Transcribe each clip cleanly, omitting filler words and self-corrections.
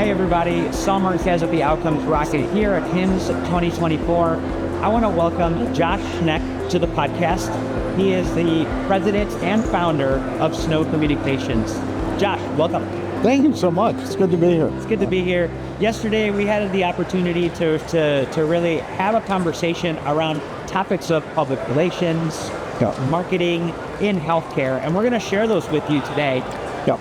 Hey everybody, Summer says at the Outcomes Rocket here at HIMSS 2024. I want to welcome Josh Schneck to the podcast. He is the president and founder of Snow Communications. Josh, welcome. Thank you so much. It's good to be here. It's good to be here. Yesterday we had the opportunity to really have a conversation around topics of public relations, marketing in healthcare, and we're going to share those with you today.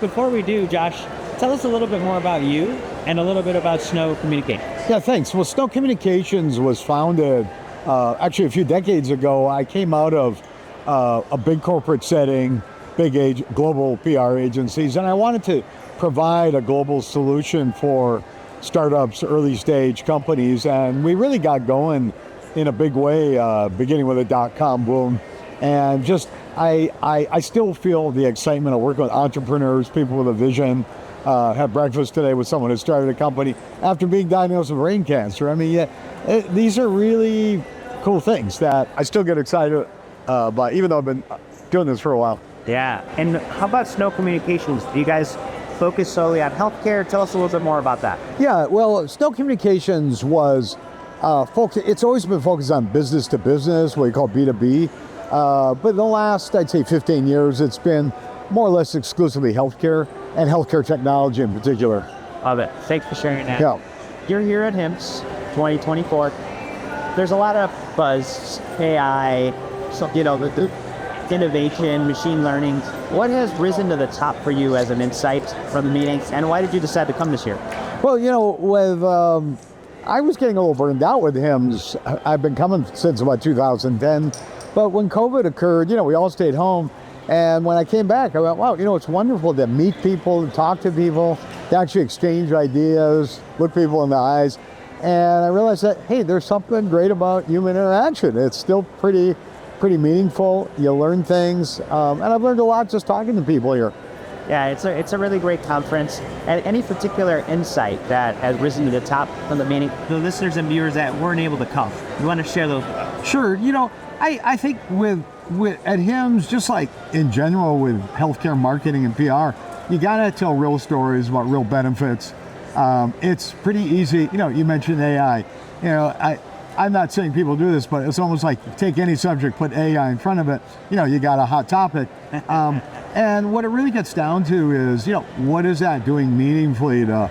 Before we do, Josh, tell us a little bit more about you and a little bit about Snow Communications. Yeah, thanks. Well, Snow Communications was founded actually a few decades ago. I came out of a big corporate setting, global PR agencies, and I wanted to provide a global solution for startups, early stage companies, and we really got going in a big way, beginning with a dot-com boom. And just, I still feel the excitement of working with entrepreneurs, people with a vision. Had breakfast today with someone who started a company after being diagnosed with brain cancer. I mean, these are really cool things that I still get excited by, even though I've been doing this for a while. Yeah, and how about Snow Communications? Do you guys focus solely on healthcare? Tell us a little bit more about that. Yeah, well, Snow Communications was, it's always been focused on business to business, what you call B2B. But in the last, I'd say 15 years, it's been more or less exclusively healthcare and healthcare technology in particular. Love it. Thanks for sharing that. Yeah. You're here at HIMSS 2024. There's a lot of buzz, AI, the innovation, machine learning. What has risen to the top for you as an insight from the meetings, and why did you decide to come this year? Well, I was getting a little burned out with HIMSS. I've been coming since about 2010, but when COVID occurred, we all stayed home. And when I came back, I went, wow, it's wonderful to meet people, to talk to people, to actually exchange ideas, look people in the eyes. And I realized that, hey, there's something great about human interaction. It's still pretty meaningful. You learn things. And I've learned a lot just talking to people here. Yeah, it's a really great conference. And any particular insight that has risen to the top from the meeting, the listeners and viewers that weren't able to come, you want to share those? Sure. I think at HIMSS, just like in general with healthcare marketing and PR, you gotta tell real stories about real benefits. It's pretty easy. You mentioned AI. I'm not saying people do this, but it's almost like take any subject, put AI in front of it. You got a hot topic. And what it really gets down to is, what is that doing meaningfully to,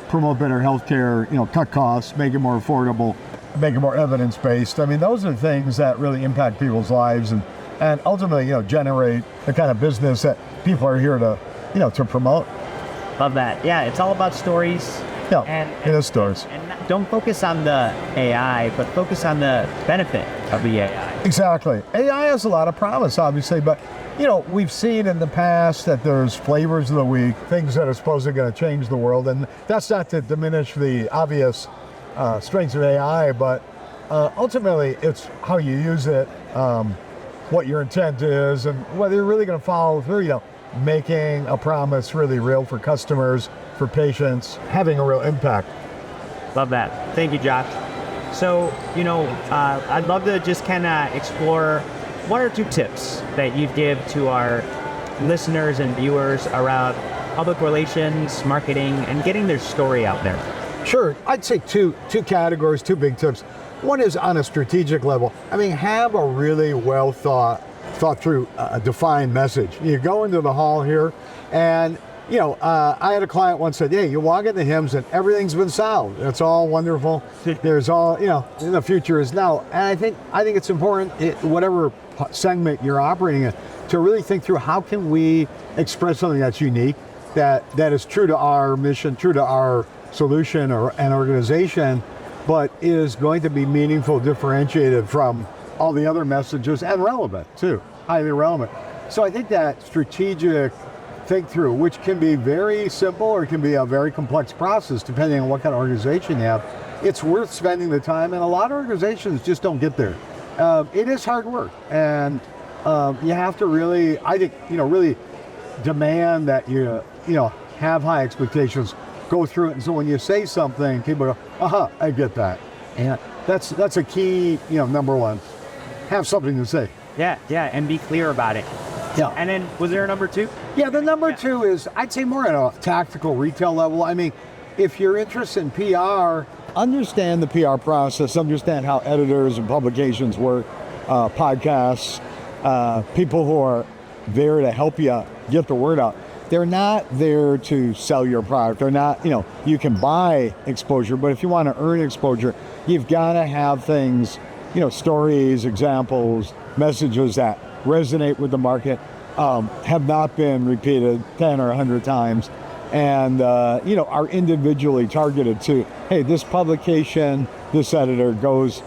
promote better healthcare, cut costs, make it more affordable, make it more evidence-based. I mean, those are things that really impact people's lives and ultimately, generate the kind of business that people are here to, to promote. Love that. Yeah, it's all about stories. Yeah, it is stories. And don't focus on the AI, but focus on the benefit of the AI. Exactly. AI has a lot of promise, obviously, but, we've seen in the past that there's flavors of the week, things that are supposedly going to change the world, and that's not to diminish the obvious strengths of AI, but ultimately it's how you use it, what your intent is, and whether you're really going to follow through, making a promise really real for customers, for patients, having a real impact. Love that. Thank you, Josh. So, I'd love to just kind of explore one or two tips that you'd give to our listeners and viewers around public relations, marketing, and getting their story out there. Sure. I'd say two categories, two big tips. One is on a strategic level. I mean, have a really well thought through, defined message. You go into the hall here and, I had a client once said, hey, you walk into HIMSS and everything's been solved. It's all wonderful. There's all, the future is now. And I think it's important, whatever segment you're operating in, to really think through how can we express something that's unique, that is true to our mission, true to our solution or an organization, but is going to be meaningful, differentiated from all the other messages, and relevant too, highly relevant. So I think that strategic think through, which can be very simple or it can be a very complex process depending on what kind of organization you have, it's worth spending the time, and a lot of organizations just don't get there. It is hard work, and you have to really, I think, really demand that you have high expectations, go through it, and so when you say something, people go, aha, I get that. And that's a key, number one. Have something to say. Yeah, and be clear about it. Yeah. And then, was there a number two? Yeah, the number two is, I'd say more at a tactical retail level. I mean, if you're interested in PR, understand the PR process, understand how editors and publications work, podcasts, people who are there to help you get the word out. They're not there to sell your product. They're not, you can buy exposure, but if you want to earn exposure, you've got to have things, stories, examples, messages that resonate with the market, have not been repeated 10 or 100 times, and, are individually targeted to, hey, this publication, this editor goes,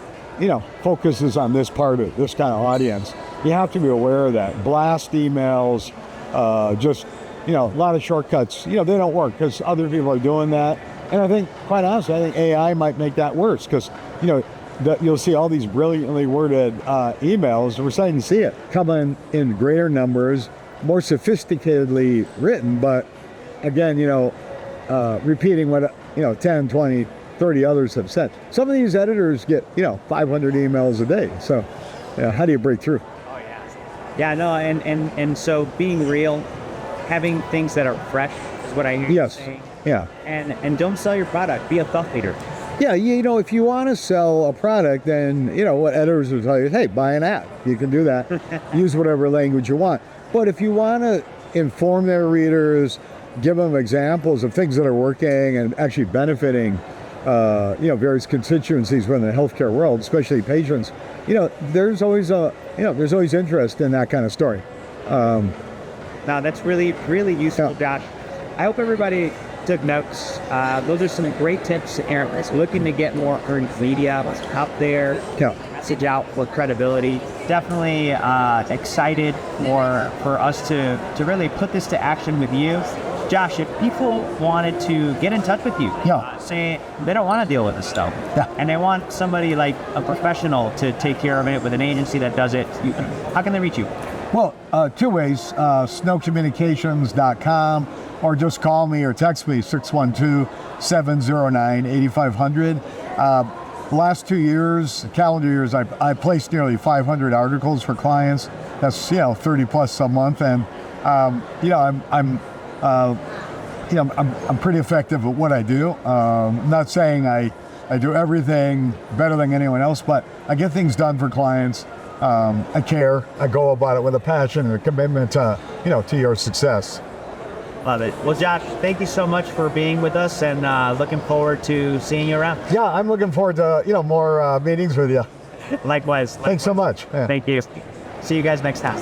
focuses on this part of this kind of audience. You have to be aware of that. Blast emails, just, a lot of shortcuts, they don't work because other people are doing that. And I think, quite honestly, I think AI might make that worse because, you'll see all these brilliantly worded emails. We're starting to see it coming in greater numbers, more sophisticatedly written, but again, repeating what, 10, 20, 30 others have said. Some of these editors get, 500 emails a day. So, how do you break through? Oh, yeah. Yeah, no, and so being real, having things that are fresh is what I hear you saying. Yeah. And don't sell your product. Be a thought leader. Yeah, if you want to sell a product, then, what editors will tell you, hey, buy an ad. You can do that. Use whatever language you want. But if you want to inform their readers, give them examples of things that are working and actually benefiting, various constituencies within the healthcare world, especially patients, there's always interest in that kind of story. Now, that's really, really useful, Josh. I hope everybody took notes. Those are some great tips. Aaron is looking to get more earned media out there, message out for credibility. Definitely excited for us to really put this to action with you. Josh, if people wanted to get in touch with you, say they don't want to deal with this stuff, and they want somebody like a professional to take care of it with an agency that does it, how can they reach you? Well, two ways, snowcommunications.com, or just call me or text me, 612-709-8500. Last 2 years, calendar years, I placed nearly 500 articles for clients. That's 30 plus a month, and I'm pretty effective at what I do. I'm not saying I do everything better than anyone else, but I get things done for clients. I care. I go about it with a passion and a commitment to your success. Love it. Well, Josh, thank you so much for being with us, and looking forward to seeing you around. Yeah, I'm looking forward to more meetings with you. Likewise. Thanks so much. Yeah. Thank you. See you guys next time.